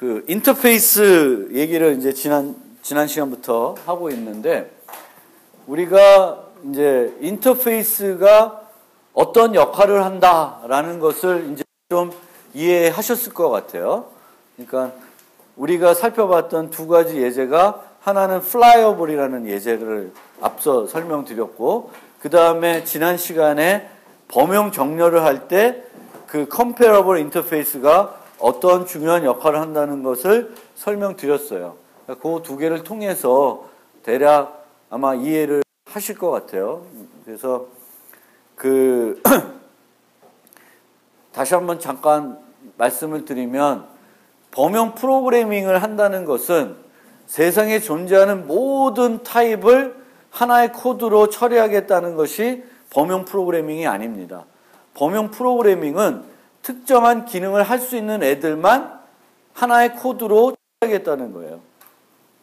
그 인터페이스 얘기를 이제 지난 시간부터 하고 있는데, 우리가 이제 인터페이스가 어떤 역할을 한다라는 것을 이제 좀 이해하셨을 것 같아요. 그러니까 우리가 살펴봤던 두 가지 예제가, 하나는 플라이어블이라는 예제를 앞서 설명드렸고, 그 다음에 지난 시간에 범용 정렬을 할 때 그 컴패러블 인터페이스가 어떤 중요한 역할을 한다는 것을 설명드렸어요. 그 두 개를 통해서 대략 아마 이해를 하실 것 같아요. 그래서 다시 한번 잠깐 말씀을 드리면, 범용 프로그래밍을 한다는 것은 세상에 존재하는 모든 타입을 하나의 코드로 처리하겠다는 것이 범용 프로그래밍이 아닙니다. 범용 프로그래밍은 특정한 기능을 할 수 있는 애들만 하나의 코드로 처리하겠다는 거예요.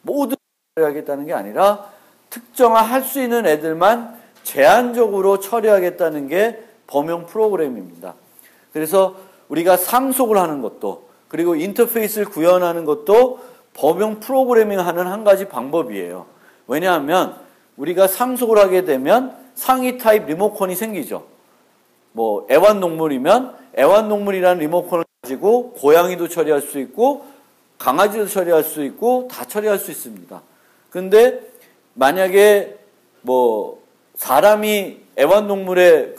모두 처리하겠다는 게 아니라 특정한 할 수 있는 애들만 제한적으로 처리하겠다는 게 범용 프로그램입니다. 그래서 우리가 상속을 하는 것도, 그리고 인터페이스를 구현하는 것도 범용 프로그래밍 하는 한 가지 방법이에요. 왜냐하면 우리가 상속을 하게 되면 상위 타입 리모컨이 생기죠. 뭐 애완동물이면 애완동물이라는 리모컨을 가지고 고양이도 처리할 수 있고 강아지도 처리할 수 있고 다 처리할 수 있습니다. 근데 만약에 뭐 사람이 애완동물의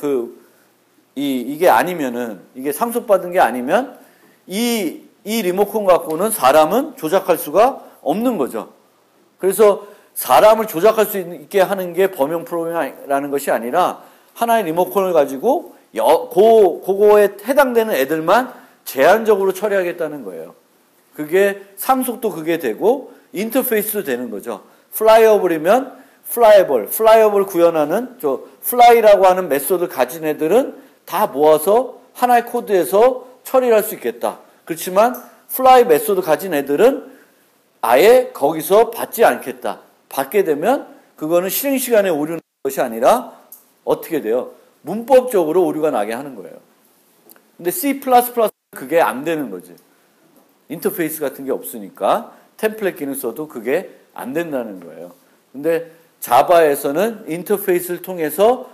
이게 아니면은, 이게 상속받은 게 아니면 이 리모컨 갖고는 사람은 조작할 수가 없는 거죠. 그래서 사람을 조작할 수 있게 하는 게 범용 프로그램이라는 것이 아니라, 하나의 리모컨을 가지고 그거에 해당되는 애들만 제한적으로 처리하겠다는 거예요. 그게 상속도 그게 되고 인터페이스도 되는 거죠. 플라이어블이면 플라이어블 구현하는 플라이라고 하는 메소드를 가진 애들은 다 모아서 하나의 코드에서 처리를 할 수 있겠다. 그렇지만 플라이 메소드 가진 애들은 아예 거기서 받지 않겠다. 받게 되면 그거는 실행 시간에 오류는 것이 아니라 어떻게 돼요? 문법적으로 오류가 나게 하는 거예요. 근데 C++는 그게 안 되는 거지. 인터페이스 같은 게 없으니까 템플릿 기능 써도 그게 안 된다는 거예요. 근데 자바에서는 인터페이스를 통해서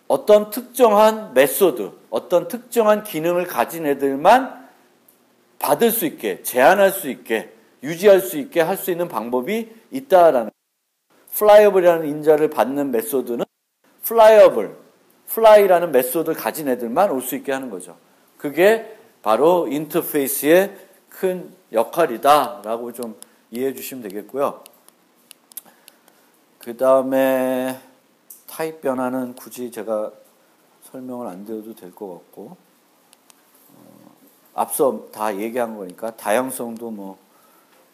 어떤 특정한 메소드, 어떤 특정한 기능을 가진 애들만 받을 수 있게, 제한할 수 있게, 유지할 수 있게 할 수 있는 방법이 있다라는 거예요. 플라이어블이라는 인자를 받는 메소드는 플라이라는 메소드를 가진 애들만 올 수 있게 하는 거죠. 그게 바로 인터페이스의 큰 역할이다라고 좀 이해해 주시면 되겠고요. 그 다음에 타입 변화는 굳이 제가 설명을 안 드려도 될 것 같고, 앞서 다 얘기한 거니까 다양성도 뭐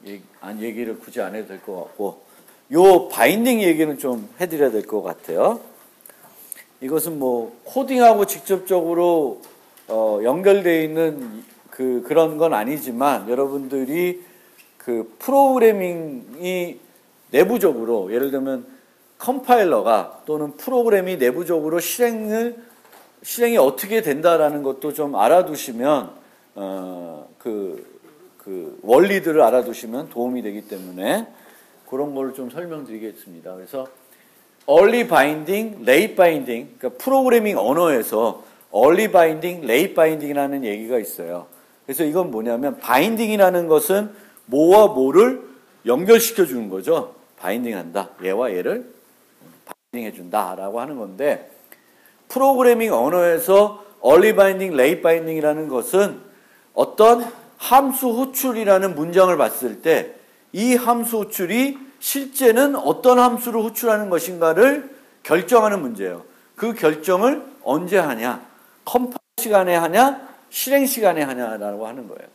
얘기를 굳이 안 해도 될 것 같고, 요 바인딩 얘기는 좀 해드려야 될 것 같아요. 이것은 뭐 코딩하고 직접적으로 연결되어 있는 그런 건 아니지만, 여러분들이 그 프로그래밍이 내부적으로, 예를 들면 컴파일러가 또는 프로그램이 내부적으로 실행이 어떻게 된다라는 것도 좀 알아두시면, 그 원리들을 알아두시면 도움이 되기 때문에 그런 걸 좀 설명드리겠습니다. 그래서 early binding, late binding, 그러니까 프로그래밍 언어에서 early binding, late binding이라는 얘기가 있어요. 그래서 이건 뭐냐면, binding이라는 것은 뭐와 뭐를 연결시켜 주는 거죠. 바인딩한다. 얘와 얘를 바인딩해 준다라고 하는 건데, 프로그래밍 언어에서 early binding, late binding이라는 것은 어떤 함수 호출이라는 문장을 봤을 때 이 함수 호출이 실제는 어떤 함수를 호출하는 것인가를 결정하는 문제예요. 그 결정을 언제 하냐? 컴파일 시간에 하냐? 실행 시간에 하냐라고 하는 거예요.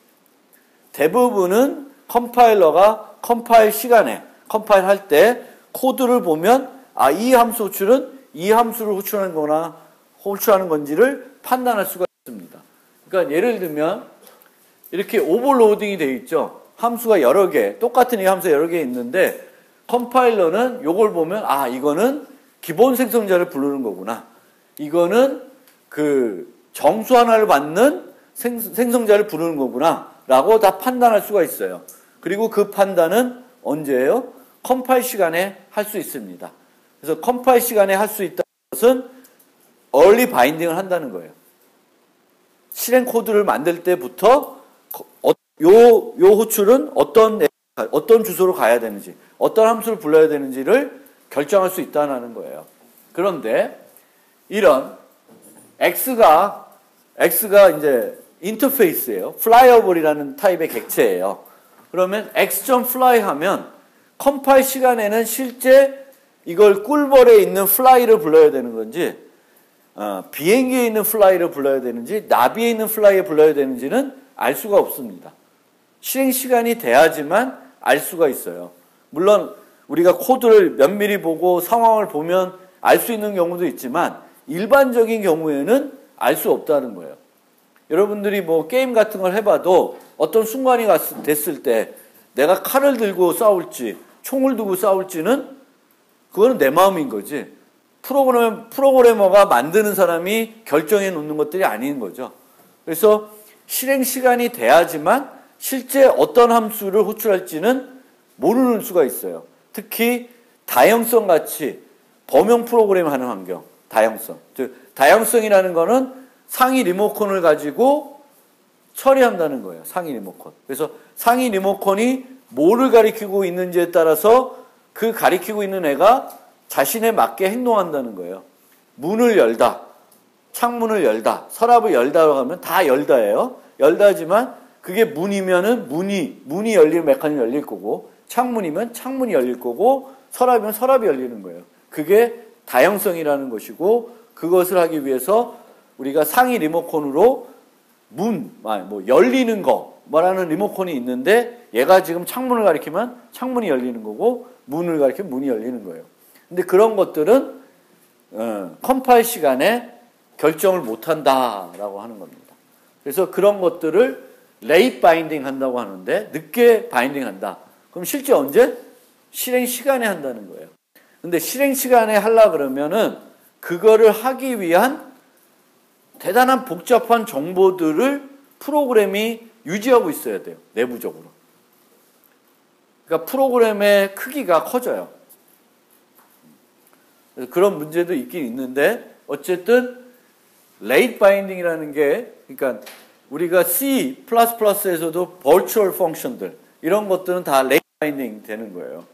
대부분은 컴파일러가 컴파일 시간에, 컴파일 할 때 코드를 보면, 아, 이 함수 호출은 이 함수를 호출하는 건지를 판단할 수가 있습니다. 그러니까 예를 들면 이렇게 오버로딩이 되어 있죠. 함수가 여러 개, 똑같은 이 함수가 여러 개 있는데, 컴파일러는 요걸 보면, 아, 이거는 기본 생성자를 부르는 거구나. 이거는 그 정수 하나를 받는 생성자를 부르는 거구나 라고 다 판단할 수가 있어요. 그리고 그 판단은 언제예요? 컴파일 시간에 할 수 있습니다. 그래서 컴파일 시간에 할 수 있다는 것은 early binding을 한다는 거예요. 실행 코드를 만들 때부터 요 호출은 어떤 주소로 가야 되는지, 어떤 함수를 불러야 되는지를 결정할 수 있다는 거예요. 그런데 이런 X가 이제 인터페이스예요. flyable이라는 타입의 객체예요. 그러면 x.fly 하면 컴파일 시간에는 실제 이걸 꿀벌에 있는 fly를 불러야 되는 건지 비행기에 있는 fly를 불러야 되는지 나비에 있는 fly를 불러야 되는지는 알 수가 없습니다. 실행 시간이 돼야지만 알 수가 있어요. 물론 우리가 코드를 면밀히 보고 상황을 보면 알 수 있는 경우도 있지만 일반적인 경우에는 알 수 없다는 거예요. 여러분들이 뭐 게임 같은 걸 해봐도 어떤 순간이 됐을 때 내가 칼을 들고 싸울지 총을 두고 싸울지는 그거는 내 마음인 거지. 프로그래머가 만드는 사람이 결정해 놓는 것들이 아닌 거죠. 그래서 실행 시간이 돼야지만 실제 어떤 함수를 호출할지는 모르는 수가 있어요. 특히 다형성 같이 범용 프로그램 하는 환경, 다형성. 즉 다형성이라는 거는 상위 리모컨을 가지고 처리한다는 거예요. 상위 리모컨. 그래서 상위 리모컨이 뭐를 가리키고 있는지에 따라서 그 가리키고 있는 애가 자신에 맞게 행동한다는 거예요. 문을 열다, 창문을 열다, 서랍을 열다라고 하면 다 열다예요. 열다지만 그게 문이면은 문이 열리는 메커니즘이 열릴 거고, 창문이면 창문이 열릴 거고, 서랍이면 서랍이 열리는 거예요. 그게 다형성이라는 것이고, 그것을 하기 위해서 우리가 상위 리모컨으로 열리는 거, 뭐라는 리모컨이 있는데, 얘가 지금 창문을 가리키면 창문이 열리는 거고, 문을 가리키면 문이 열리는 거예요. 근데 그런 것들은, 컴파일 시간에 결정을 못 한다라고 하는 겁니다. 그래서 그런 것들을 레이트 바인딩 한다고 하는데, 늦게 바인딩 한다. 그럼 실제 언제? 실행 시간에 한다는 거예요. 근데 실행 시간에 하려 그러면은, 그거를 하기 위한 대단한 복잡한 정보들을 프로그램이 유지하고 있어야 돼요. 내부적으로. 그러니까 프로그램의 크기가 커져요. 그런 문제도 있긴 있는데 어쨌든 레이트 바인딩이라는 게 그러니까 우리가 C++에서도 버추얼 펑션들 이런 것들은 다 레이트 바인딩 되는 거예요.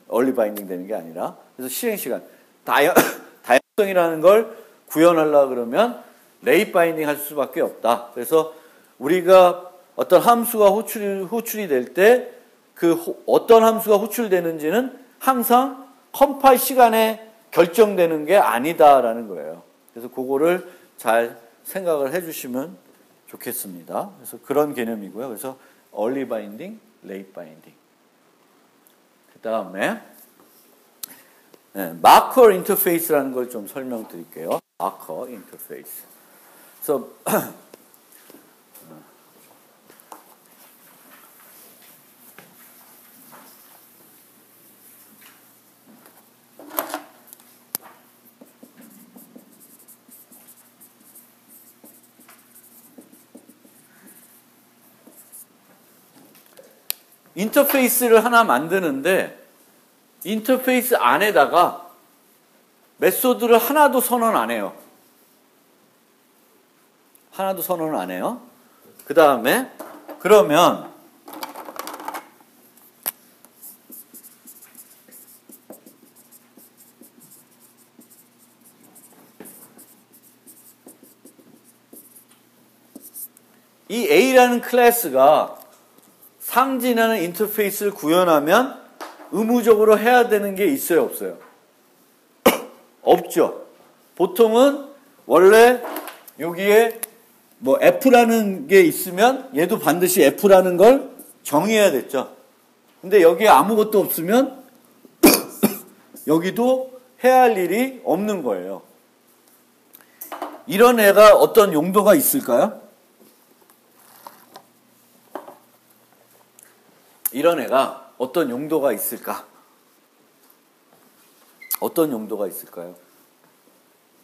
얼리 바인딩 되는 게 아니라. 그래서 실행 시간 다양성이라는 걸 구현하려고 그러면 레이트 바인딩 할 수밖에 없다. 그래서 우리가 어떤 함수가 호출이 될 때 그 어떤 함수가 호출되는지는 항상 컴파일 시간에 결정되는 게 아니다라는 거예요. 그래서 그거를 잘 생각을 해주시면 좋겠습니다. 그래서 그런 개념이고요. 그래서 early binding, late binding. 그 다음에 마커 인터페이스라는 걸 좀 설명드릴게요. 마커 인터페이스. 그래서 인터페이스를 하나 만드는데 인터페이스 안에다가 메소드를 하나도 선언 안 해요. 하나도 선언을 안 해요. 그 다음에 그러면 이 A라는 클래스가 상징하는 인터페이스를 구현하면 의무적으로 해야 되는 게 있어요, 없어요? 없죠. 보통은 원래 여기에 뭐 F라는 게 있으면 얘도 반드시 F라는 걸 정의해야 됐죠. 근데 여기에 아무것도 없으면 여기도 해야 할 일이 없는 거예요. 이런 애가 어떤 용도가 있을까요? 이런 애가 어떤 용도가 있을까? 어떤 용도가 있을까요?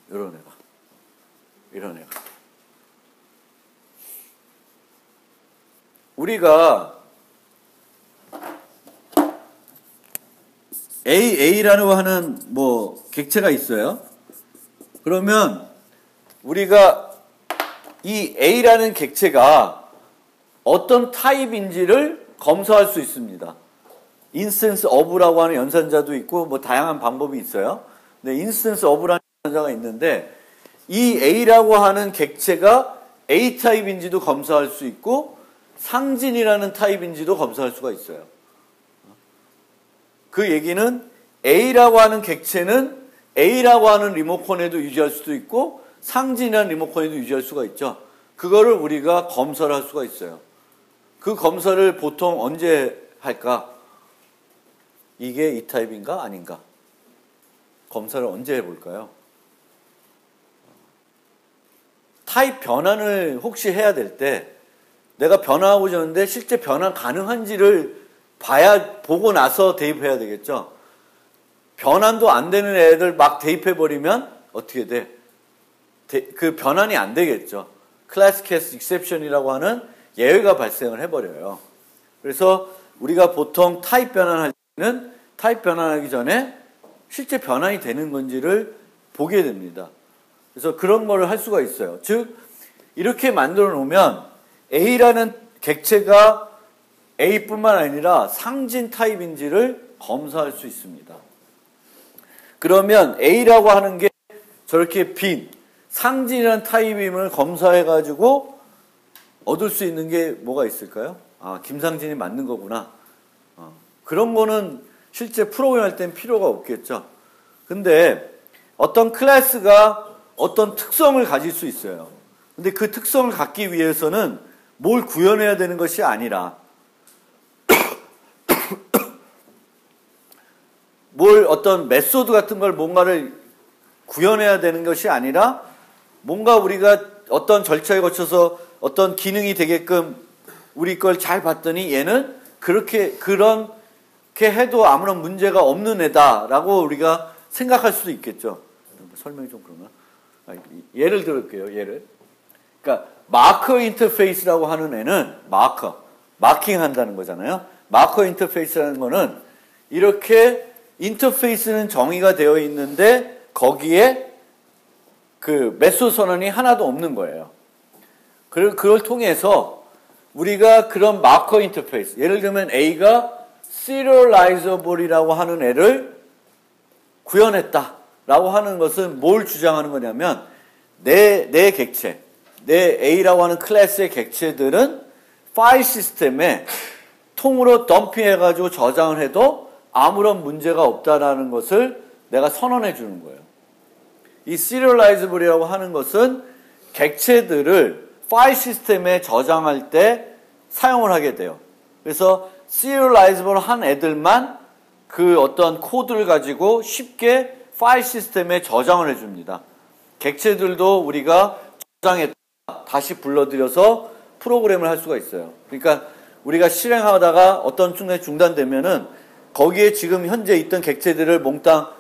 이런 애가. 이런 애가. 우리가 A라고 하는 뭐 객체가 있어요. 그러면 우리가 이 A라는 객체가 어떤 타입인지를 검사할 수 있습니다. 인스턴스 of라고 하는 연산자도 있고 뭐 다양한 방법이 있어요. 근데 인스턴스 of라는 연산자가 있는데 이 A라고 하는 객체가 A 타입인지도 검사할 수 있고 상진이라는 타입인지도 검사할 수가 있어요. 그 얘기는 A라고 하는 객체는 A라고 하는 리모컨에도 유지할 수도 있고 상진이라는 리모컨에도 유지할 수가 있죠. 그거를 우리가 검사를 할 수가 있어요. 그 검사를 보통 언제 할까? 이게 이 타입인가 아닌가? 검사를 언제 해볼까요? 타입 변환을 혹시 해야 될 때 내가 변화하고 있는데 실제 변환 가능한지를 보고 나서 대입해야 되겠죠. 변환도 안 되는 애들 막 대입해버리면 어떻게 돼? 그 변환이 안 되겠죠. 클래스 케이스 익셉션이라고 하는 예외가 발생을 해버려요. 그래서 우리가 보통 타입 변환할 때는 타입 변환하기 전에 실제 변환이 되는 건지를 보게 됩니다. 그래서 그런 거를 할 수가 있어요. 즉 이렇게 만들어 놓으면 A라는 객체가 A뿐만 아니라 상진 타입인지를 검사할 수 있습니다. 그러면 A라고 하는 게 저렇게 빈 상진이라는 타입임을 검사해가지고 얻을 수 있는 게 뭐가 있을까요? 아, 김상진이 맞는 거구나. 그런 거는 실제 프로그램 할 땐 필요가 없겠죠. 근데 어떤 클래스가 어떤 특성을 가질 수 있어요. 근데 그 특성을 갖기 위해서는 뭘 구현해야 되는 것이 아니라 뭘 어떤 메소드 같은 걸 뭔가를 구현해야 되는 것이 아니라 뭔가 우리가 어떤 절차에 거쳐서 어떤 기능이 되게끔 우리 걸 잘 봤더니 얘는 그렇게 해도 아무런 문제가 없는 애다라고 우리가 생각할 수도 있겠죠. 설명이 좀 그런가? 예를 들을게요. 예를. 그러니까 마커 인터페이스라고 하는 애는 마킹 한다는 거잖아요. 마커 인터페이스라는 거는 이렇게 인터페이스는 정의가 되어 있는데 거기에 그 메소드 선언이 하나도 없는 거예요. 그걸 통해서 우리가 그런 마커 인터페이스, 예를 들면 A가 serializable이라고 하는 애를 구현했다라고 하는 것은 뭘 주장하는 거냐면 내 객체, 내 A라고 하는 클래스의 객체들은 파일 시스템에 통으로 덤핑해가지고 저장을 해도 아무런 문제가 없다라는 것을 내가 선언해 주는 거예요. 이 serializable이라고 하는 것은 객체들을 파일 시스템에 저장할 때 사용을 하게 돼요. 그래서 serializable 한 애들만 그 어떤 코드를 가지고 쉽게 파일 시스템에 저장을 해줍니다. 객체들도 우리가 저장했다 다시 불러들여서 프로그램을 할 수가 있어요. 그러니까 우리가 실행하다가 어떤 순간에 중단되면은 거기에 지금 현재 있던 객체들을 몽땅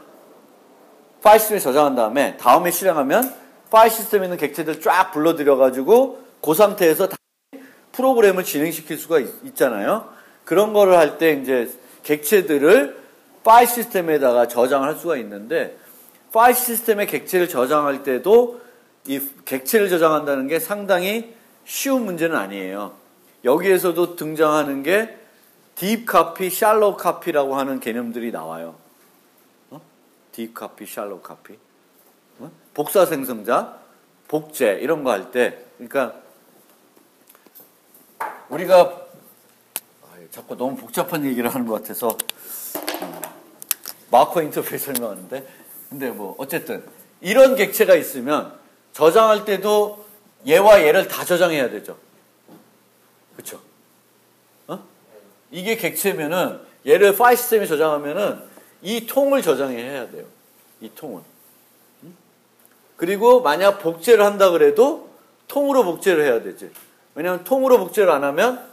파일 시스템에 저장한 다음에 실행하면 파일 시스템에 있는 객체들 쫙 불러들여가지고 그 상태에서 다시 프로그램을 진행시킬 수가 있잖아요. 그런 거를 할 때 이제 객체들을 파일 시스템에다가 저장을 할 수가 있는데 파일 시스템에 객체를 저장할 때도 이 객체를 저장한다는 게 상당히 쉬운 문제는 아니에요. 여기에서도 등장하는 게 딥 카피, 샬로우 카피라고 하는 개념들이 나와요. 딥 카피, 샬로우 카피. 복사 생성자, 복제 이런 거 할 때 그러니까 우리가 자꾸 너무 복잡한 얘기를 하는 것 같아서 마커 인터페이스 설명하는데 근데 뭐 어쨌든 이런 객체가 있으면 저장할 때도 얘와 얘를 다 저장해야 되죠. 그렇죠? 이게 객체면은 얘를 파일 시스템에 저장하면은 이 통을 저장해야 돼요. 이 통을. 그리고 만약 복제를 한다 그래도 통으로 복제를 해야 되지. 왜냐하면 통으로 복제를 안 하면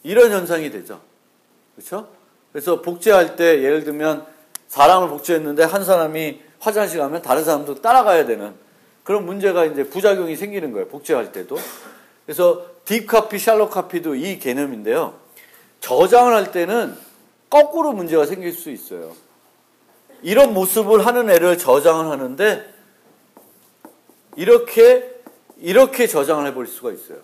이런 현상이 되죠. 그렇죠? 그래서 복제할 때 예를 들면 사람을 복제했는데 한 사람이 화장실 가면 다른 사람도 따라가야 되는 그런 문제가 이제 부작용이 생기는 거예요. 복제할 때도. 그래서 딥카피, 샬롯카피도 이 개념인데요. 저장을 할 때는 거꾸로 문제가 생길 수 있어요. 이런 모습을 하는 애를 저장을 하는데 이렇게 저장을 해버릴 수가 있어요.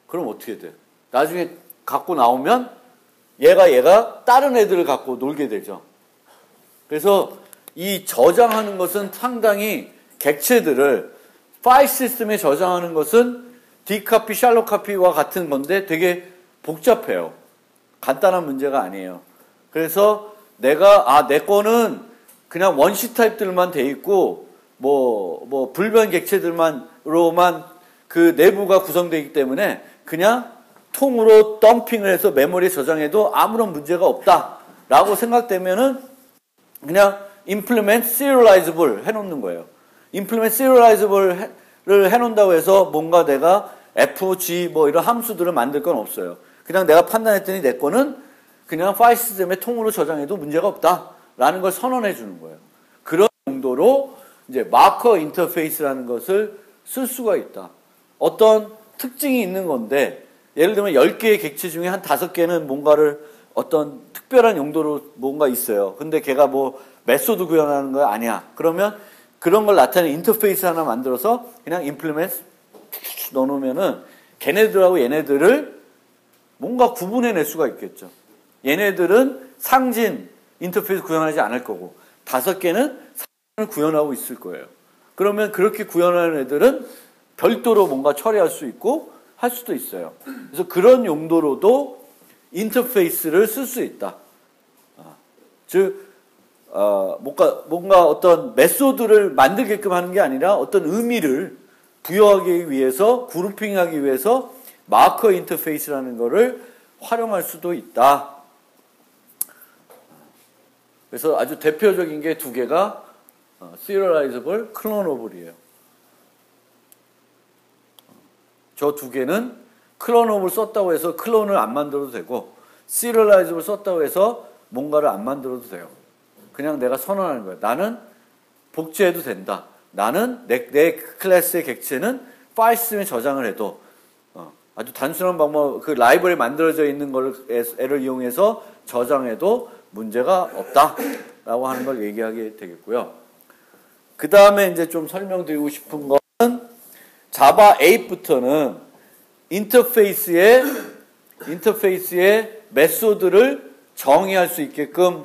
그럼 어떻게 돼? 나중에 갖고 나오면 얘가 다른 애들을 갖고 놀게 되죠. 그래서 이 저장하는 것은 상당히 객체들을 파일 시스템에 저장하는 것은 딥카피, 샬롯카피와 같은 건데 되게 복잡해요. 간단한 문제가 아니에요. 그래서 내 거는 그냥 원시 타입들만 돼 있고 뭐 불변 객체들만으로만 그 내부가 구성되어 있기 때문에 그냥 통으로 덤핑을 해서 메모리에 저장해도 아무런 문제가 없다라고 생각되면은 그냥 implement serializable 해놓는 거예요. implement serializable를 해놓는다고 해서 뭔가 내가 F, G 뭐 이런 함수들을 만들 건 없어요. 그냥 내가 판단했더니 내 거는 그냥 파일 시스템에 통으로 저장해도 문제가 없다라는 걸 선언해 주는 거예요. 그런 정도로 이제 마커 인터페이스라는 것을 쓸 수가 있다. 어떤 특징이 있는 건데 예를 들면 10개의 객체 중에 한 5개는 뭔가를 어떤 특별한 용도로 뭔가 있어요. 근데 걔가 뭐 메소드 구현하는 거 아니야. 그러면 그런 걸 나타내는 인터페이스 하나 만들어서 그냥 implement 넣어놓으면은 걔네들하고 얘네들을 뭔가 구분해낼 수가 있겠죠. 얘네들은 상진 인터페이스 구현하지 않을 거고 5개는 상진을 구현하고 있을 거예요. 그러면 그렇게 구현하는 애들은 별도로 뭔가 처리할 수 있고 할 수도 있어요. 그래서 그런 용도로도 인터페이스를 쓸 수 있다. 즉 뭔가 어떤 메소드를 만들게끔 하는 게 아니라 어떤 의미를 부여하기 위해서 그룹핑하기 위해서 마커 인터페이스라는 거를 활용할 수도 있다. 그래서 아주 대표적인 게 2개가 serializable, clonable이에요. 저 2개는 클론업을 썼다고 해서 클론을 안 만들어도 되고 serializable 썼다고 해서 뭔가를 안 만들어도 돼요. 그냥 내가 선언하는 거예요. 나는 복제해도 된다. 나는 내 클래스의 객체는 파일 시스템에 저장을 해도 아주 단순한 방법, 그 라이브러리에 만들어져 있는 애를 이용해서 저장해도 문제가 없다라고 하는 걸 얘기하게 되겠고요. 그 다음에 이제 좀 설명드리고 싶은 것은 자바 8부터는 인터페이스의 메소드를 정의할 수 있게끔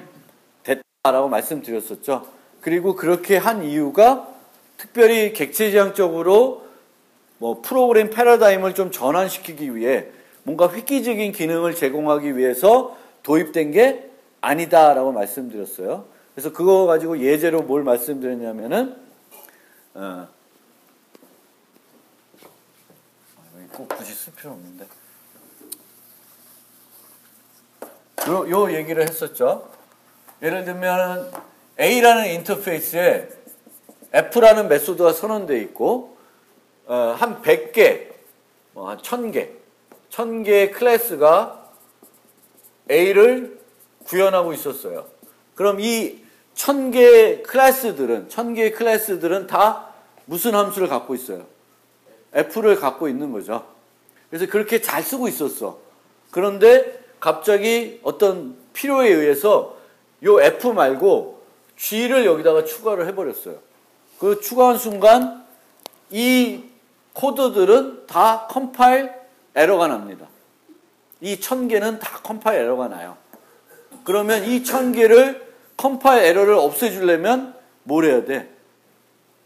됐다라고 말씀드렸었죠. 그리고 그렇게 한 이유가 특별히 객체지향적으로 뭐 프로그램 패러다임을 좀 전환시키기 위해 뭔가 획기적인 기능을 제공하기 위해서 도입된 게 아니다라고 말씀드렸어요. 그래서 그거 가지고 예제로 뭘 말씀드렸냐면은 꼭 굳이 쓸 필요 없는데 요 얘기를 했었죠. 예를 들면 A라는 인터페이스에 F라는 메소드가 선언되어 있고 한 100개, 한 1000개의 클래스가 A를 구현하고 있었어요. 그럼 이 1000개의 클래스들은 다 무슨 함수를 갖고 있어요? F를 갖고 있는 거죠. 그래서 그렇게 잘 쓰고 있었어. 그런데 갑자기 어떤 필요에 의해서 요 F 말고 G를 여기다가 추가를 해버렸어요. 그 추가한 순간 이 코드들은 다 컴파일 에러가 납니다. 이 1000개는 다 컴파일 에러가 나요. 그러면 이 1000개를 컴파일 에러를 없애주려면 뭘 해야 돼?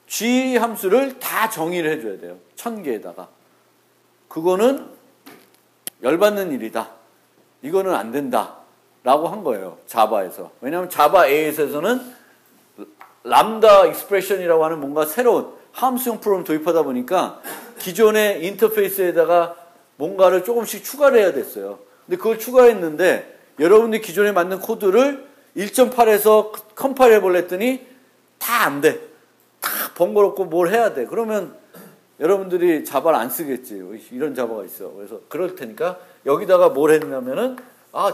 G 함수를 다 정의를 해줘야 돼요. 1000개에다가. 그거는 열받는 일이다. 이거는 안 된다. 라고 한 거예요. 자바에서. 왜냐하면 자바 AS에서는 람다 익스프레션이라고 하는 뭔가 새로운 함수형 프로그램을 도입하다 보니까 기존의 인터페이스에다가 뭔가를 조금씩 추가를 해야 됐어요. 근데 그걸 추가했는데 여러분들이 기존에 만든 코드를 1.8에서 컴파일 해보려 했더니 다 안 돼. 다 번거롭고 뭘 해야 돼. 그러면 여러분들이 자바를 안 쓰겠지. 이런 자바가 있어. 그래서 그럴 테니까 여기다가 뭘 했냐면은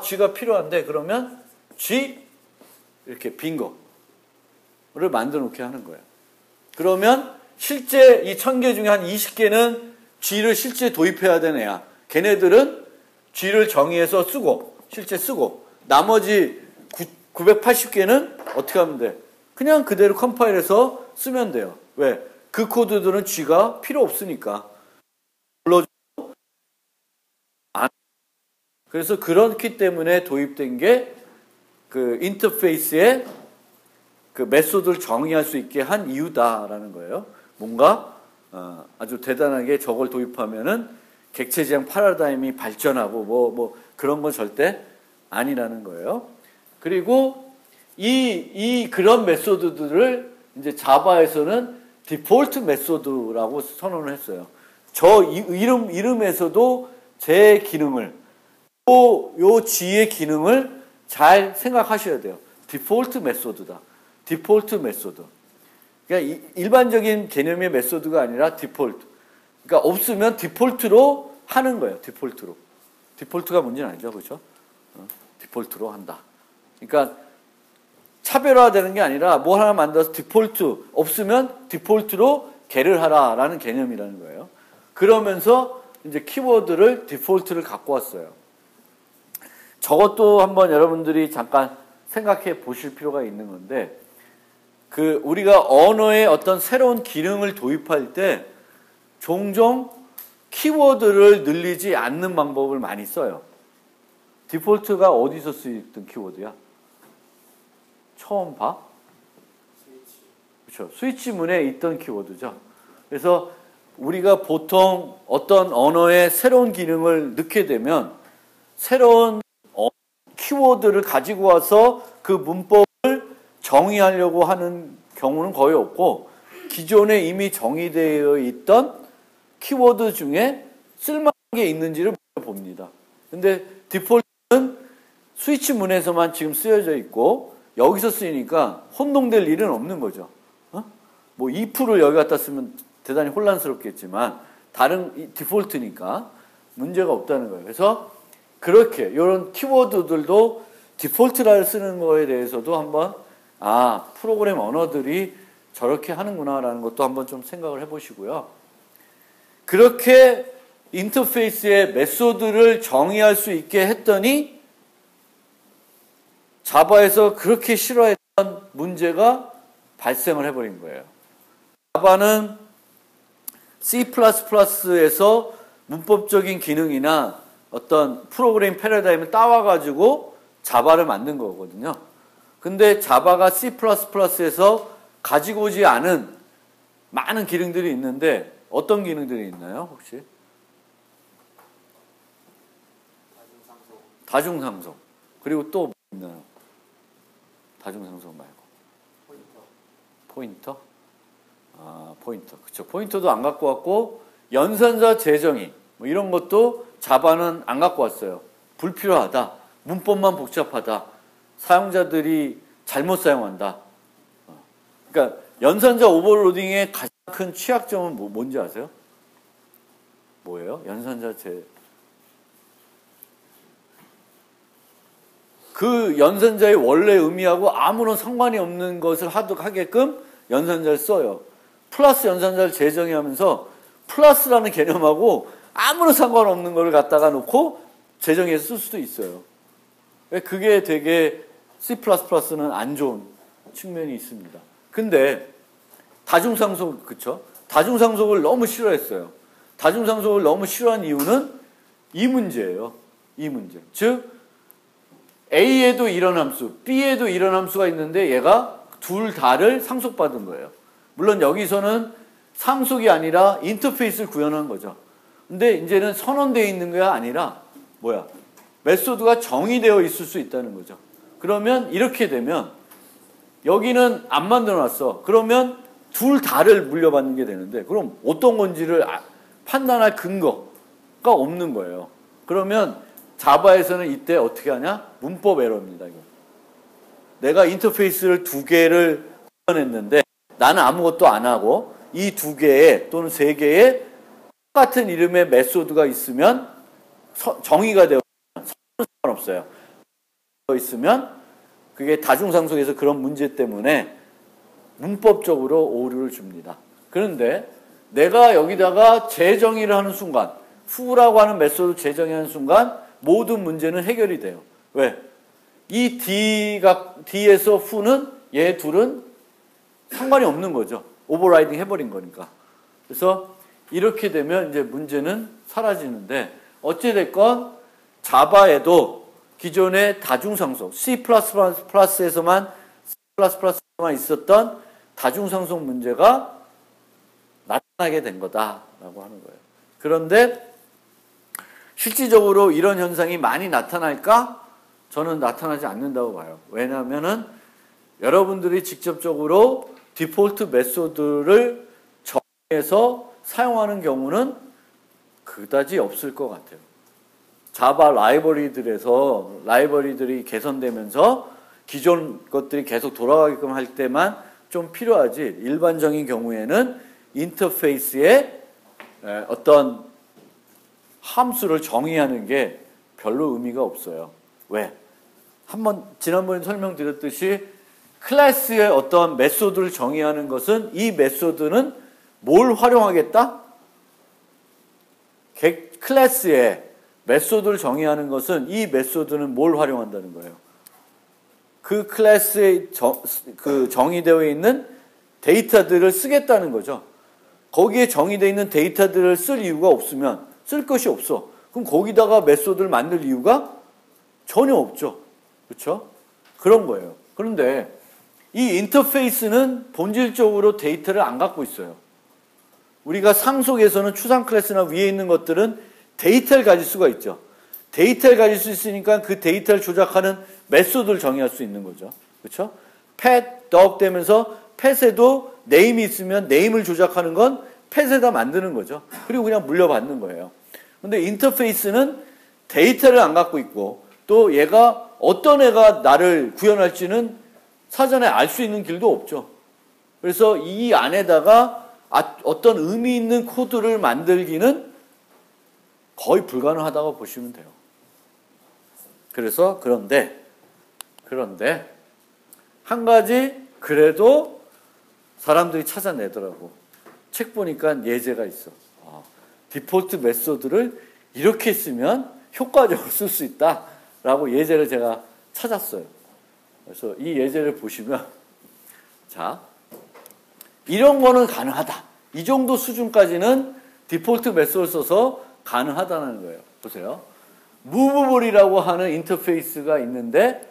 G가 필요한데 그러면 G 이렇게 빈 거를 만들어 놓게 하는 거예요. 그러면 실제 이 1000개 중에 한 20개는 G를 실제 도입해야 되는 애야. 걔네들은 G를 정의해서 쓰고 실제 쓰고 나머지 980개는 어떻게 하면 돼? 그냥 그대로 컴파일해서 쓰면 돼요. 왜? 그 코드들은 G가 필요 없으니까. 그래서 그렇기 때문에 도입된 게 그 인터페이스에 그 메소드를 정의할 수 있게 한 이유다라는 거예요. 뭔가 아주 대단하게 저걸 도입하면은 객체 지향 패러다임이 발전하고 뭐 그런 건 절대 아니라는 거예요. 그리고 이 그런 메소드들을 이제 자바에서는 디폴트 메소드라고 선언을 했어요. 저 이름에서도 제 기능을 요 G의 기능을 잘 생각하셔야 돼요. 디폴트 메소드다. 디폴트 메소드. 그러니까 일반적인 개념의 메소드가 아니라 디폴트. 그러니까 없으면 디폴트로 하는 거예요. 디폴트로. 디폴트가 뭔지는 알죠, 그렇죠? 디폴트로 한다. 그러니까 차별화되는 게 아니라 뭐 하나 만들어서 디폴트 없으면 디폴트로 개를 하라라는 개념이라는 거예요. 그러면서 이제 키워드를 디폴트를 갖고 왔어요. 저것도 한번 여러분들이 잠깐 생각해 보실 필요가 있는 건데, 그 우리가 언어에 어떤 새로운 기능을 도입할 때 종종 키워드를 늘리지 않는 방법을 많이 써요. 디폴트가 어디서 쓰이던 키워드야? 처음 봐? 그렇죠. 스위치문에 있던 키워드죠. 그래서 우리가 보통 어떤 언어에 새로운 기능을 넣게 되면 새로운 키워드를 가지고 와서 그 문법을 정의하려고 하는 경우는 거의 없고, 기존에 이미 정의되어 있던 키워드 중에 쓸만한 게 있는지를 봅니다. 근데 디폴트는 스위치문에서만 지금 쓰여져 있고 여기서 쓰이니까 혼동될 일은 없는 거죠. 뭐 if를 여기 갖다 쓰면 대단히 혼란스럽겠지만 다른 디폴트니까 문제가 없다는 거예요. 그래서 그렇게 이런 키워드들도 디폴트를 쓰는 거에 대해서도 한번 프로그램 언어들이 저렇게 하는구나라는 것도 한번 좀 생각을 해보시고요. 그렇게 인터페이스의 메소드를 정의할 수 있게 했더니 자바에서 그렇게 싫어했던 문제가 발생을 해버린 거예요. 자바는 C++에서 문법적인 기능이나 어떤 프로그램 패러다임을 따와가지고 자바를 만든 거거든요. 근데 자바가 C++에서 가지고 오지 않은 많은 기능들이 있는데 어떤 기능들이 있나요, 혹시? 다중상속. 그리고 또 뭐 있나요? 다중상속 말고. 포인터? 포인터. 그쵸. 포인터도 안 갖고 왔고, 연산자 재정의. 뭐 이런 것도 자바는 안 갖고 왔어요. 불필요하다. 문법만 복잡하다. 사용자들이 잘못 사용한다. 그러니까 연산자 오버로딩의 가장 큰 취약점은 뭔지 아세요? 뭐예요? 연산자 그 연산자의 원래 의미하고 아무런 상관이 없는 것을 하게끔 연산자를 써요. 플러스 연산자를 재정의하면서 플러스라는 개념하고 아무런 상관없는 걸 갖다가 놓고 재정의해서 쓸 수도 있어요. 그게 되게 C++는 안 좋은 측면이 있습니다. 근데 다중상속, 그쵸? 다중상속을 너무 싫어했어요. 다중상속을 너무 싫어한 이유는 이 문제예요. 이 문제. 즉 A에도 이런 함수, B에도 이런 함수가 있는데 얘가 둘 다를 상속받은 거예요. 물론 여기서는 상속이 아니라 인터페이스를 구현한 거죠. 근데 이제는 선언되어 있는 게 아니라 메소드가 정의되어 있을 수 있다는 거죠. 그러면 이렇게 되면 여기는 안 만들어놨어. 그러면 둘 다를 물려받는 게 되는데 그럼 어떤 건지를 판단할 근거가 없는 거예요. 그러면 자바에서는 이때 어떻게 하냐? 문법 에러입니다. 이거. 내가 인터페이스를 두 개를 구현했는데 나는 아무것도 안 하고 이 두 개의 또는 세 개의 똑같은 이름의 메소드가 있으면 정의가 되어 상관없어요. 있으면 그게 다중상속에서 그런 문제 때문에 문법적으로 오류를 줍니다. 그런데 내가 여기다가 재정의를 하는 순간, who라고 하는 메소드 재정의하는 순간 모든 문제는 해결이 돼요. 왜? 이 D에서 who는 얘 둘은 상관이 없는 거죠. 오버라이딩 해버린 거니까. 그래서 이렇게 되면 이제 문제는 사라지는데, 어찌됐건 자바에도 기존의 다중상속, C++에서만 있었던 다중상속 문제가 나타나게 된 거다라고 하는 거예요. 그런데 실질적으로 이런 현상이 많이 나타날까? 저는 나타나지 않는다고 봐요. 왜냐하면은 여러분들이 직접적으로 디폴트 메소드를 정해서 사용하는 경우는 그다지 없을 것 같아요. 자바 라이브러리들이 개선되면서 기존 것들이 계속 돌아가게끔 할 때만 좀 필요하지, 일반적인 경우에는 인터페이스에 어떤 함수를 정의하는 게 별로 의미가 없어요. 왜? 지난번에 설명드렸듯이 클래스의 어떤 메소드를 정의하는 것은 이 메소드는 뭘 활용하겠다? 클래스의 메소드를 정의하는 것은 이 메소드는 뭘 활용한다는 거예요. 그 클래스에 정의되어 있는 데이터들을 쓰겠다는 거죠. 거기에 정의되어 있는 데이터들을 쓸 이유가 없으면, 쓸 것이 없어. 그럼 거기다가 메소드를 만들 이유가 전혀 없죠. 그렇죠? 그런 거예요. 그런데 이 인터페이스는 본질적으로 데이터를 안 갖고 있어요. 우리가 상속에서는 추상 클래스나 위에 있는 것들은 데이터를 가질 수가 있죠. 데이터를 가질 수 있으니까 그 데이터를 조작하는 메소드를 정의할 수 있는 거죠. 그렇죠? pet, dog 되면서 pet에도 네임이 있으면 네임을 조작하는 건 pet에다 만드는 거죠. 그리고 그냥 물려받는 거예요. 근데 인터페이스는 데이터를 안 갖고 있고, 또 얘가 어떤 애가 나를 구현할지는 사전에 알 수 있는 길도 없죠. 그래서 이 안에다가 어떤 의미 있는 코드를 만들기는 거의 불가능하다고 보시면 돼요. 그래서 그런데 한 가지 그래도 사람들이 찾아내더라고. 책 보니까 예제가 있어. 디폴트 메소드를 이렇게 쓰면 효과적으로 쓸 수 있다라고 예제를 제가 찾았어요. 그래서 이 예제를 보시면, 자, 이런 거는 가능하다. 이 정도 수준까지는 디폴트 메소드를 써서 가능하다는 거예요. 보세요. 무브볼이라고 하는 인터페이스가 있는데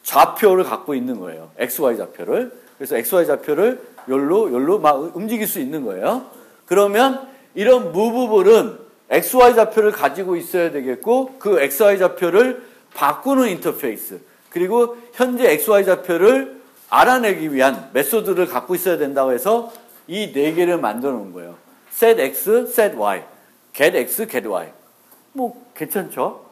좌표를 갖고 있는 거예요. XY 좌표를. 그래서 XY 좌표를 열로 막 움직일 수 있는 거예요. 그러면 이런 무브볼은 XY 좌표를 가지고 있어야 되겠고, 그 XY 좌표를 바꾸는 인터페이스, 그리고 현재 XY 좌표를 알아내기 위한 메소드를 갖고 있어야 된다고 해서 이 네 개를 만들어 놓은 거예요. set x, set y, get x, get y. 뭐 괜찮죠?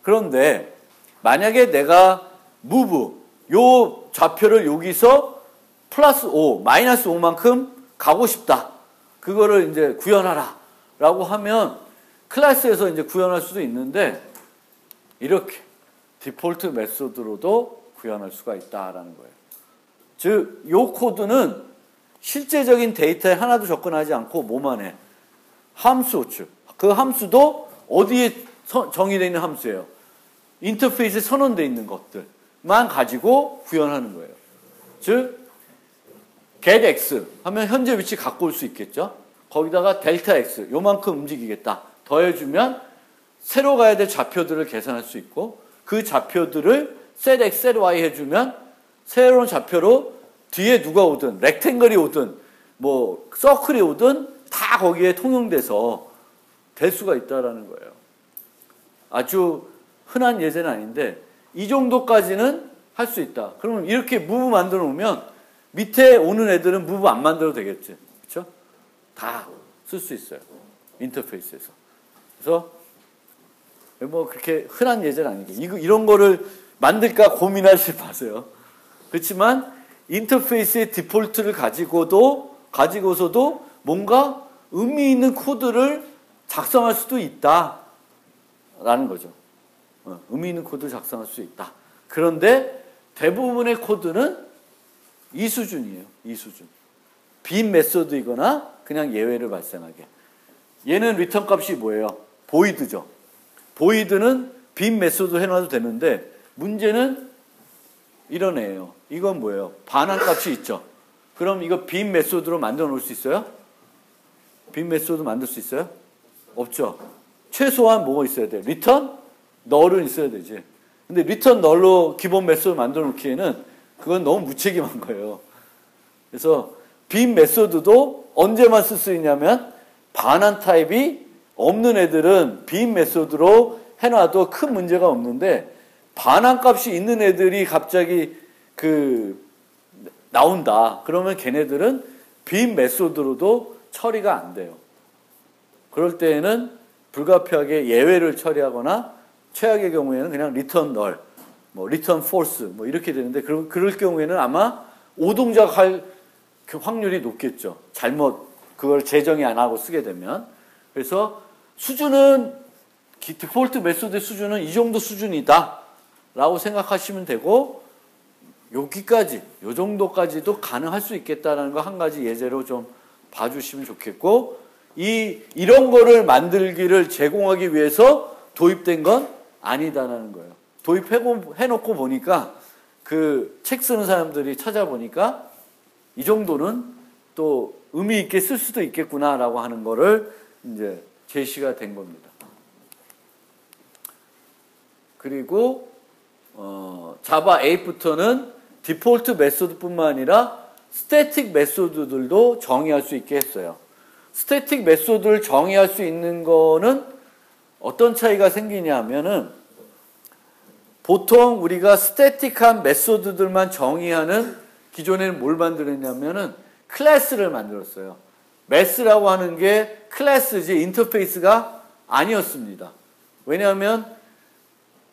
그런데 만약에 내가 move 요 좌표를 여기서 플러스 5, 마이너스 5만큼 가고 싶다. 그거를 이제 구현하라 라고 하면 클래스에서 이제 구현할 수도 있는데, 이렇게 디폴트 메소드로도 구현할 수가 있다라는 거예요. 즉, 요 코드는 실제적인 데이터에 하나도 접근하지 않고 뭐만 해? 함수 호출. 그 함수도 어디에 정의되어 있는 함수예요? 인터페이스에 선언되어 있는 것들만 가지고 구현하는 거예요. 즉, get x 하면 현재 위치 갖고 올 수 있겠죠? 거기다가 델타 x, 요만큼 움직이겠다. 더해주면 새로 가야 될 좌표들을 계산할 수 있고, 그 좌표들을 set x, set y 해주면 새로운 좌표로 뒤에 누가 오든, 렉탱글이 오든, 뭐 서클이 오든 다 거기에 통용돼서 될 수가 있다라는 거예요. 아주 흔한 예제는 아닌데 이 정도까지는 할 수 있다. 그러면 이렇게 무브 만들어 놓으면 밑에 오는 애들은 무브 안 만들어도 되겠지. 그렇죠? 다 쓸 수 있어요. 인터페이스에서. 그래서 뭐 그렇게 흔한 예제는 아니고 이런 거를 만들까 고민하지 마세요. 그렇지만 인터페이스의 디폴트를 가지고서도 뭔가 의미 있는 코드를 작성할 수도 있다라는 거죠. 의미 있는 코드를 작성할 수 있다. 그런데 대부분의 코드는 이 수준이에요. 이 수준. 빈 메소드이거나 그냥 예외를 발생하게. 얘는 리턴 값이 뭐예요? 보이드죠. 보이드는 빈 메소드 해놔도 되는데 문제는 이런 애예요. 이건 뭐예요? 반환 값이 있죠. 그럼 이거 빈 메소드로 만들어 놓을 수 있어요? 빈 메소드 만들 수 있어요? 없죠. 최소한 뭐가 있어야 돼? 리턴 널은 있어야 되지. 근데 리턴 널로 기본 메소드 만들어 놓기에는 그건 너무 무책임한 거예요. 그래서 빈 메소드도 언제만 쓸 수 있냐면 반환 타입이 없는 애들은 빈 메소드로 해놔도 큰 문제가 없는데 반환 값이 있는 애들이 갑자기 나온다. 그러면 걔네들은 빈 메소드로도 처리가 안 돼요. 그럴 때에는 불가피하게 예외를 처리하거나 최악의 경우에는 그냥 리턴 널, 뭐 리턴 폴스 뭐 이렇게 되는데 그럴 경우에는 아마 오동작 할 확률이 높겠죠. 잘못 그걸 재정의 안 하고 쓰게 되면. 그래서 수준은 디폴트 메소드의 수준은 이 정도 수준이다 라고 생각하시면 되고 여기까지 요 정도까지도 가능할 수 있겠다는 거 한 가지 예제로 좀 봐주시면 좋겠고 이런 거를 만들기를 제공하기 위해서 도입된 건 아니다라는 거예요. 도입해놓고 보니까 그 책 쓰는 사람들이 찾아보니까 이 정도는 또 의미 있게 쓸 수도 있겠구나라고 하는 거를 이제 제시가 된 겁니다. 그리고 자바 8부터는 디폴트 메소드뿐만 아니라 스태틱 메소드들도 정의할 수 있게 했어요. 스태틱 메소드를 정의할 수 있는 거는 어떤 차이가 생기냐 하면은 보통 우리가 스태틱한 메소드들만 정의하는 기존에는 뭘 만들었냐면은 클래스를 만들었어요. 메스라고 하는 게 클래스지 인터페이스가 아니었습니다. 왜냐하면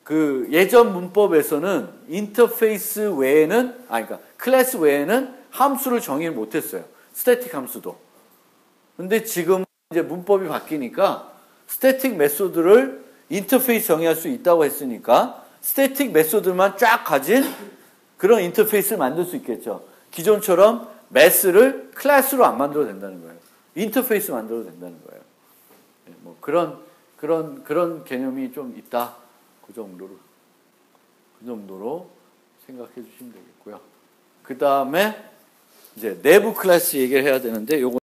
그 예전 문법에서는 인터페이스 외에는 그러니까 클래스 외에는 함수를 정의를 못했어요. 스태틱 함수도. 근데 지금 이제 문법이 바뀌니까 스태틱 메소드를 인터페이스 정의할 수 있다고 했으니까 스태틱 메소드만 쫙 가진 그런 인터페이스를 만들 수 있겠죠. 기존처럼 메스를 클래스로 안 만들어도 된다는 거예요. 인터페이스 만들어도 된다는 거예요. 뭐 그런 개념이 좀 있다. 그 정도로 생각해 주시면 되겠고요. 그 다음에 이제 내부 클래스 얘기를 해야 되는데 요거